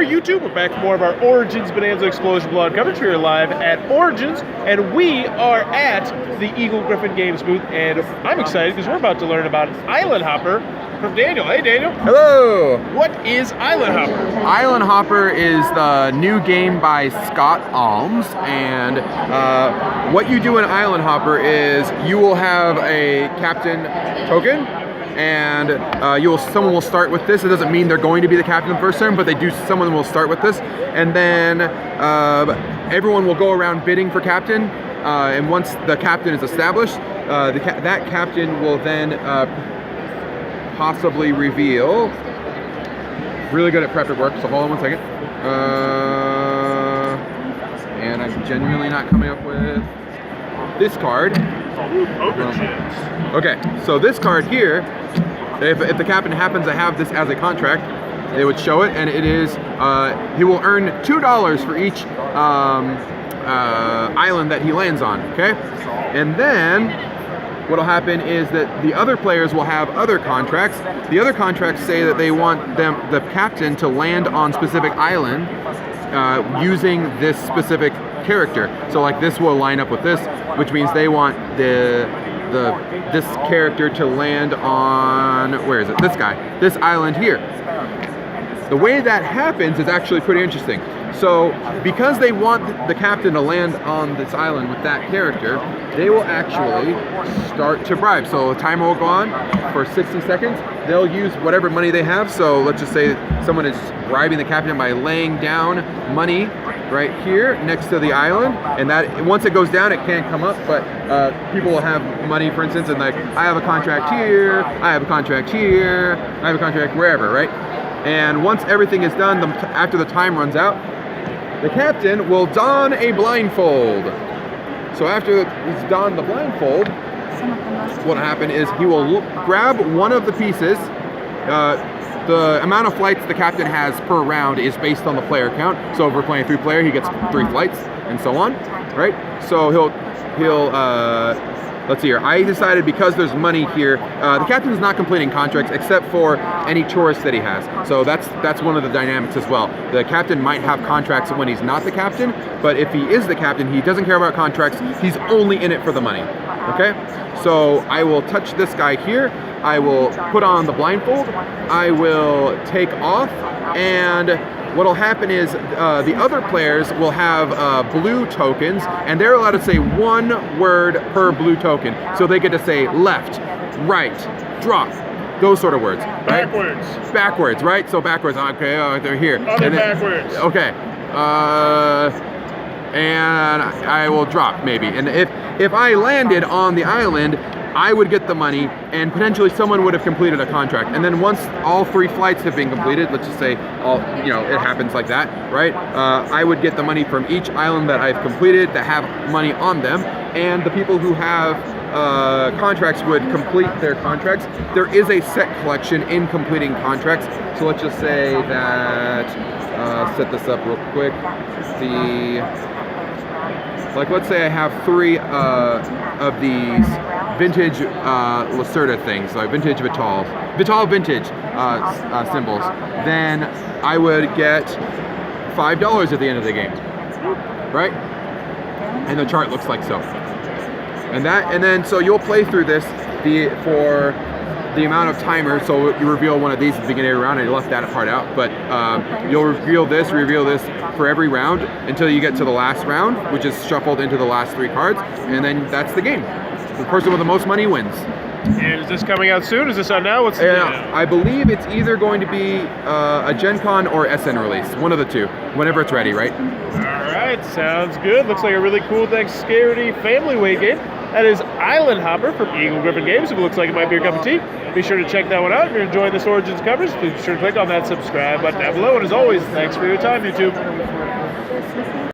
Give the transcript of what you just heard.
YouTube. We're back for more of our Origins Bonanza Explosion Blood coverage. We are live at Origins, and we are at the Eagle Griffin Games booth, and I'm excited because we're about to learn about Island Hopper from Daniel. Hey, Daniel. Hello. What is Island Hopper? Island Hopper is the new game by Scott Alms, and what you do in Island Hopper is you will have a captain token, and someone will start with this. It doesn't mean they're going to be the captain the first turn, but someone will start with this, and then everyone will go around bidding for captain, and once the captain is established, that captain will then possibly reveal. Really good at prep at work, so hold on one second. And I'm genuinely not coming up with this card. Okay, so this card here, if the captain happens to have this as a contract, they would show it, and it is, he will earn $2 for each island that he lands on, okay? And then what'll happen is that the other players will have other contracts. The other contracts say that they want the captain to land on specific island using this specific character. So like this will line up with this, which means they want this character to land on, where is it? This guy, this island here. The way that happens is actually pretty interesting. So because they want the captain to land on this island with that character, they will actually start to bribe. So the timer will go on for 60 seconds. They'll use whatever money they have. So let's just say someone is bribing the captain by laying down money right here next to the island, and that once it goes down, it can't come up, but people will have money, for instance, and like, I have a contract here, I have a contract here, I have a contract wherever, right? And once everything is done, after the time runs out, the captain will don a blindfold. So after he's donned the blindfold, what will happen is he will grab one of the pieces. The amount of flights the captain has per round is based on the player count. So if we're playing 3-player, he gets 3 flights, and so on, right? So he'll let's see here. I decided because there's money here, the captain's not completing contracts except for any tourists that he has. So that's one of the dynamics as well. The captain might have contracts when he's not the captain, but if he is the captain, he doesn't care about contracts. He's only in it for the money. Okay? So I will touch this guy here. I will put on the blindfold. I will take off, and what'll happen is the other players will have blue tokens, and they're allowed to say one word per blue token. So they get to say left, right, drop, those sort of words, right? Backwards. Backwards, right? So backwards, okay, they're here. Other backwards. Okay. And I will drop maybe. And if I landed on the island, I would get the money, and potentially someone would have completed a contract. And then once all 3 flights have been completed, let's just say it happens like that, right? I would get the money from each island that I've completed that have money on them, and the people who have contracts would complete their contracts. There is a set collection in completing contracts. So let's just say that, set this up real quick. Let's say I have 3 of these vintage Lacerda things, like vintage Vital vintage symbols. Then I would get $5 at the end of the game, right? And the chart looks like so. And then so you'll play through this for the amount of timer. So you reveal one of these at the beginning of the round. I left that part out, but you'll reveal this for every round until you get to the last round, which is shuffled into the last 3 cards, and then that's the game. The person with the most money wins. And is this coming out soon? Is this out now? What's the deal? I believe it's either going to be a Gen Con or SN release. One of the two. Whenever it's ready, right? Alright, sounds good. Looks like a really cool dexterity family weight game. That is Island Hopper from Eagle Griffin Games. If it looks like it might be your cup of tea, be sure to check that one out. If you're enjoying this Origins coverage, please be sure to click on that subscribe button down below. And as always, thanks for your time, YouTube.